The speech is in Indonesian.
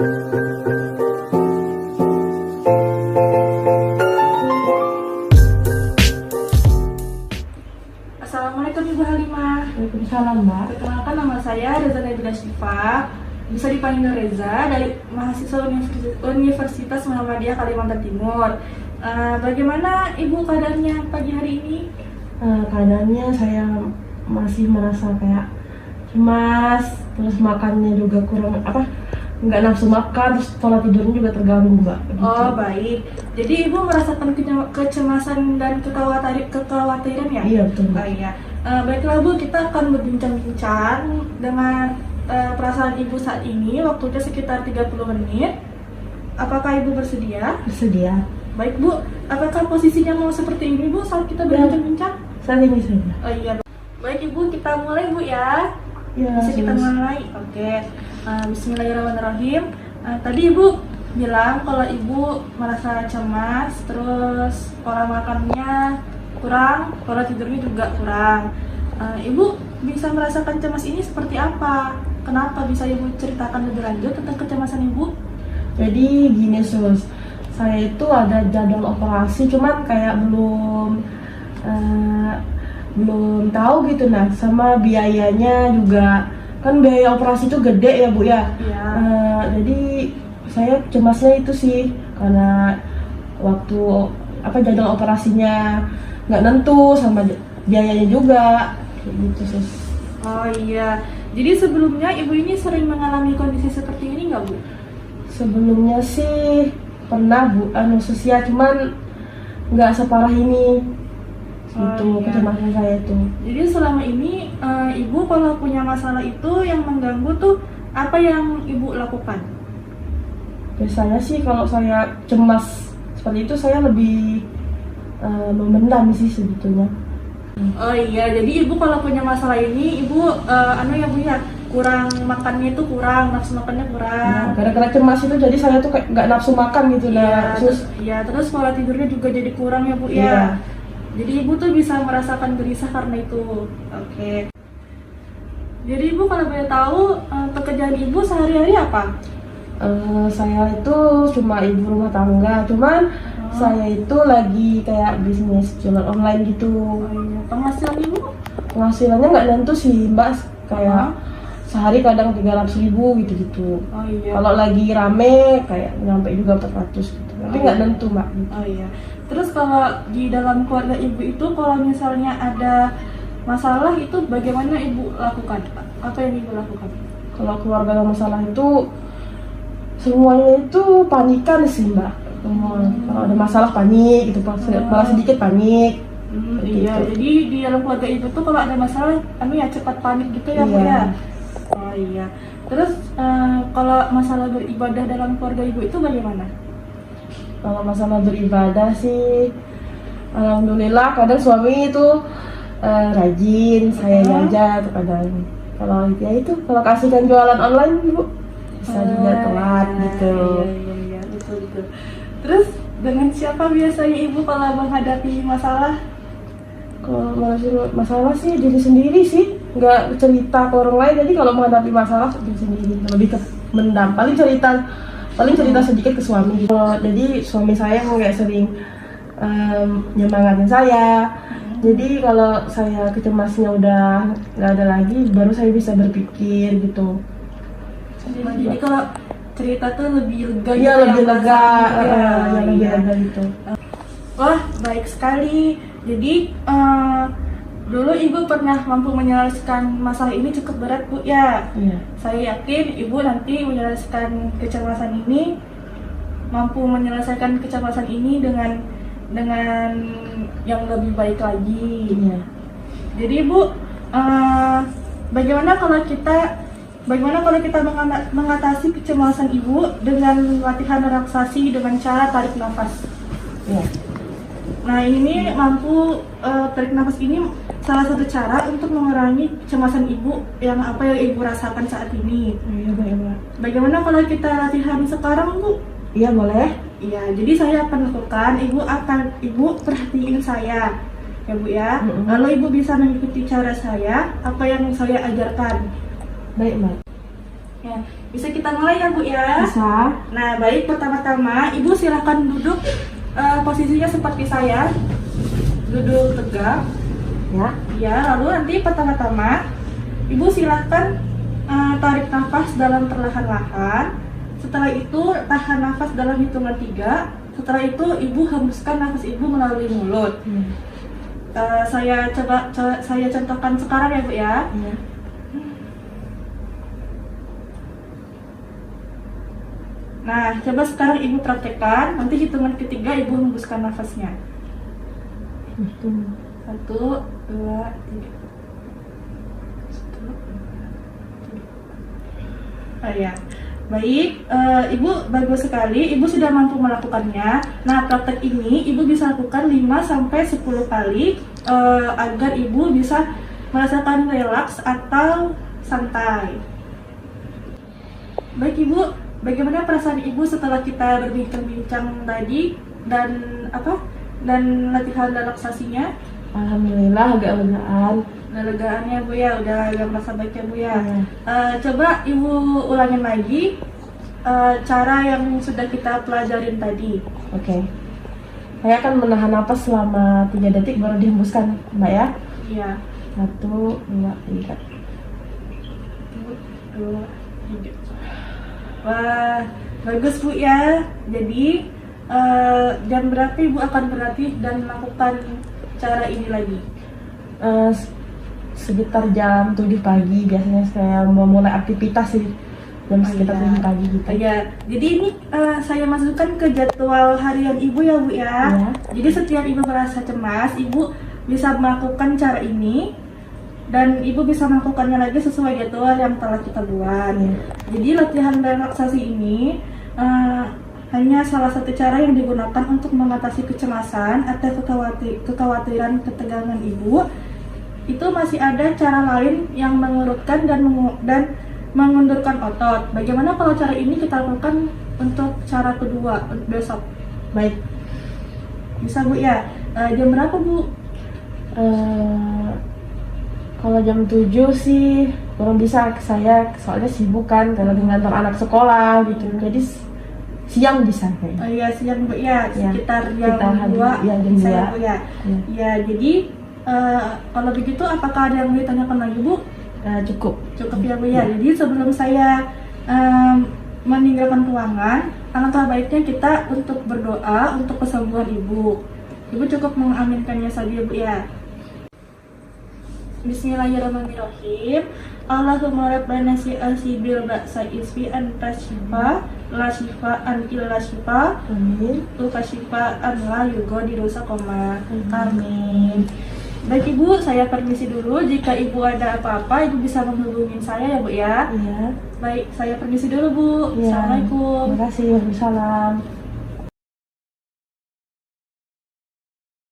Assalamualaikum Ibu Halimah. Waalaikumsalam, Mbak. Perkenalkan, nama saya Reza Nabila Syifa, bisa dipanggil Reza, dari mahasiswa Universitas Muhammadiyah Kalimantan Timur. Bagaimana Ibu keadaannya pagi hari ini? Keadaannya saya masih merasa kayak cemas, terus makannya juga kurang nggak nafsu makan, terus pola tidurnya juga terganggu, Mbak. Gitu. Oh, baik. Jadi Ibu merasakan kecemasan dan kekhawatiran ya? Iya, betul, Mbak. Iya. Baiklah Bu, kita akan berbincang-bincang dengan perasaan Ibu saat ini. Waktunya sekitar 30 menit. Apakah Ibu bersedia? Bersedia. Baik Bu, apakah posisinya mau seperti ini Bu saat kita berbincang-bincang? Saat ini saja. Oh iya. Baik Ibu, kita mulai Bu ya. Ya, Bisa kita mulai. Oke. Bismillahirrahmanirrahim. Tadi Ibu bilang kalau Ibu merasa cemas, terus pola makannya kurang, pola tidurnya juga kurang. Ibu bisa merasakan cemas ini seperti apa? Kenapa? Bisa Ibu ceritakan lebih lanjut tentang kecemasan Ibu? Jadi gini, Sus. Saya itu ada jadwal operasi, cuman kayak belum tahu gitu, nah sama biayanya juga, kan biaya operasi itu gede ya Bu ya. Iya. Jadi saya cemasnya itu sih karena waktu jadwal operasinya nggak nentu, sama biayanya juga kayak gitu, Sus. Oh iya. Jadi sebelumnya Ibu ini sering mengalami kondisi seperti ini nggak Bu? Sebelumnya sih pernah Bu, anestesi, cuman nggak separah ini. Itu Oh, iya. kecemasan saya itu. Jadi selama ini Ibu kalau punya masalah itu yang mengganggu tuh apa yang Ibu lakukan? Biasanya sih kalau saya cemas seperti itu, saya lebih memendam sih sebetulnya. Oh iya, jadi Ibu kalau punya masalah ini Ibu ya Bu ya, kurang makannya itu kurang, nafsu makannya kurang. Nah, gara-gara cemas itu jadi saya tuh kayak nggak nafsu makan gitu lah. Terus pola tidurnya juga jadi kurang ya Bu ya. Iya. Jadi Ibu tuh bisa merasakan gelisah karena itu. Oke. Jadi Ibu kalau boleh tahu pekerjaan Ibu sehari-hari apa? Saya itu cuma ibu rumah tangga, cuman saya itu lagi kayak bisnis jualan online gitu. Oh iya. Penghasilan Ibu? Penghasilannya nggak nentu sih, Mbak, kayak sehari kadang 300.000 gitu-gitu. Oh iya. Kalau lagi rame kayak nyampe juga 400 gitu, tapi nggak nentu, Mbak. Oh iya. Terus kalau di dalam keluarga Ibu itu kalau misalnya ada masalah itu bagaimana Ibu lakukan? Apa yang Ibu lakukan? Kalau keluarga ada masalah itu semuanya itu panikan sih, Mbak. Kalau ada masalah panik gitu, malah sedikit panik. Iya, Gitu. jadi di dalam keluarga Ibu tuh kalau ada masalah cepat panik gitu ya Bu Iya. ya? Oh iya. Terus kalau masalah beribadah dalam keluarga Ibu itu bagaimana? Kalau masalah beribadah sih, alhamdulillah kadang suami itu rajin, saya aja kadang. Kalau ya itu, kalau kasihkan jualan online Bu, bisa juga telat gitu. Iya, betul. Terus dengan siapa biasanya Ibu kalau menghadapi masalah? Kalau masalah sih diri sendiri sih, nggak cerita ke orang lain. Jadi kalau menghadapi masalah diri sendiri, lebih ke mendam. Paling cerita sedikit ke suami. Jadi suami saya nggak sering nyemangatin saya. Jadi kalau saya kecemasnya udah nggak ada lagi, baru saya bisa berpikir gitu. Jadi kalau cerita tuh lebih lega. Iya, gitu lebih ya, lega, perasaan gitu ya. lebih lega gitu. Wah, baik sekali. Jadi dulu Ibu pernah mampu menyelesaikan masalah ini cukup berat Bu ya. Iya. Saya yakin Ibu nanti menyelesaikan kecemasan ini, mampu menyelesaikan kecemasan ini dengan yang lebih baik lagi. Iya. Jadi Ibu, bagaimana kalau kita mengatasi kecemasan Ibu dengan latihan relaksasi dengan cara tarik nafas? Iya. Nah ini mampu tarik nafas ini salah satu cara untuk mengurangi kecemasan Ibu yang Ibu rasakan saat ini. Iya, baik. Bagaimana kalau kita latihan sekarang Bu? Iya, boleh. Iya, jadi saya akan lakukan. Ibu perhatiin saya, ya Bu ya. Lalu Ibu bisa mengikuti cara saya, apa yang saya ajarkan. Baik, Mbak. Ya, bisa kita mulai ya Bu ya? Bisa. Nah, baik, pertama-tama Ibu silahkan duduk posisinya seperti saya. Duduk tegak. Ya. Ya, lalu nanti pertama-tama Ibu silahkan tarik nafas dalam perlahan-lahan. Setelah itu tahan nafas dalam hitungan 3. Setelah itu Ibu hembuskan nafas Ibu melalui mulut. Saya contohkan sekarang ya Bu ya. Ya. Nah, coba sekarang Ibu praktekkan. Nanti hitungan ketiga Ibu hembuskan nafasnya. 1, 2, 3. Ya, baik. Ibu bagus sekali. Ibu sudah mampu melakukannya. Nah, praktek ini Ibu bisa lakukan 5-10 kali agar Ibu bisa merasakan relaks atau santai. Baik Ibu, bagaimana perasaan Ibu setelah kita berbincang-bincang tadi dan latihan relaksasinya? Alhamdulillah agak legaan. Legaannya Bu ya, udah agak merasa baik ya Bu ya. Coba Ibu ulangin lagi cara yang sudah kita pelajarin tadi. Oke. Saya akan menahan napas selama 3 detik baru dihembuskan, Mbak ya. Iya. 1, 2, 3. 1, 2, 3. Wah, bagus Bu ya. Jadi jam berapa Ibu akan berlatih dan melakukan cara ini lagi? Sekitar jam 7 pagi biasanya saya memulai aktivitas sih. Jam sekitar 7 pagi gitu. Ya, jadi ini saya masukkan ke jadwal harian Ibu ya Bu ya. Ya. Jadi setiap Ibu merasa cemas, Ibu bisa melakukan cara ini dan Ibu bisa melakukannya lagi sesuai jadwal yang telah kita buat. Ya. Jadi latihan relaksasi ini hanya salah satu cara yang digunakan untuk mengatasi kecemasan atau kekhawatiran, ketegangan Ibu. Itu masih ada cara lain yang mengurutkan dan mengundurkan otot. Bagaimana kalau cara ini kita lakukan untuk cara kedua besok? Baik. Bisa Bu ya? Jam berapa Bu? Kalau jam 7 sih belum bisa, saya soalnya sibuk kan kalau ngantar anak sekolah gitu. Jadi siang bisa kayaknya. Iya, siang Bu ya, Ya, sekitar kita jam 2 ya, jam bisa 2. ya Bu ya. Ya. Ya, jadi kalau begitu apakah ada yang mau ditanyakan lagi Bu? Cukup. Cukup ya Bu ya. Jadi sebelum saya meninggalkan ruangan, alangkah baiknya kita untuk berdoa untuk kesembuhan Ibu. Ibu cukup mengaminkannya saja Bu ya. Bismillahirrahmanirrahim. Allahumma rabbana si'asi bil ba'sa isfi anta syifa la syifaan illa syifa Amin. tuka syifaan la yughadiru saqama. Amin. Baik Ibu, saya permisi dulu. Jika Ibu ada apa-apa, Ibu bisa menghubungi saya ya Bu ya. Iya. Baik, saya permisi dulu Bu. Iya. Assalamualaikum. Terima kasih. Waalaikumsalam.